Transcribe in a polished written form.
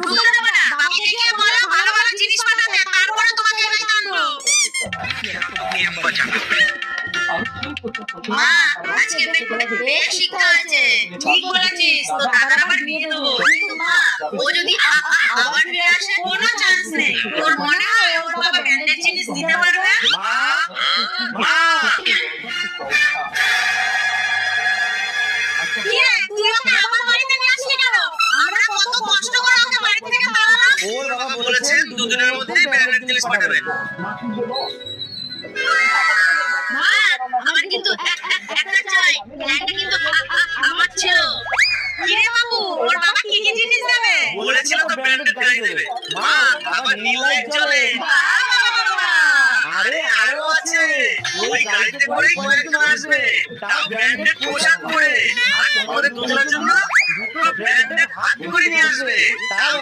ঢুকতে দেবো না। বাবাকে গিয়ে বলো ভালো ভালো জিনিস পাঠাতে, তারপরে তোমাকে এখানে আনবো। মা, আজকে পেটে বেশ শিক্ষা হয়েছে। ঠিক বলেছিস, তো দাদার আবার বিয়ে দেবো। কিন্তু মা, ও যদি আবার ফিরে আসে, কোনো চান্স নেই। তোর মনে হয় ওর বাবা ব্র্যান্ডেড জিনিস দিতে পারবে? মা, মা। কি রে, তুই ওকে আমার বাড়িতে নিয়ে আসলি কেন? আমরা কত কষ্ট করে ওকে বাড়ি থেকে পাঠালাম। ওর বাবা বলেছেন দুদিনের মধ্যেই ব্র্যান্ডেড জিনিস পাঠাবেন। মা, আমার কিন্তু একটা চাই। ব্র্যান্ডটা কিন্তু আমার ছিল। কি রে বাবু, ওর বাবা কি কি জিনিস দেবে? বলেছিল তো ব্র্যান্ডেড গাড়ি দেবে। মা, আবার নীল লাইট জ্বলে। আরে আরো আছে, ওই গাড়িতে করেই কয়েকজন আসবে, তাও ব্র্যান্ডেড পোশাক পরে। আর তোমাদের দুজনের জন্য দুটো ব্র্যান্ডেড হাত করে নিয়ে আসবে। তাও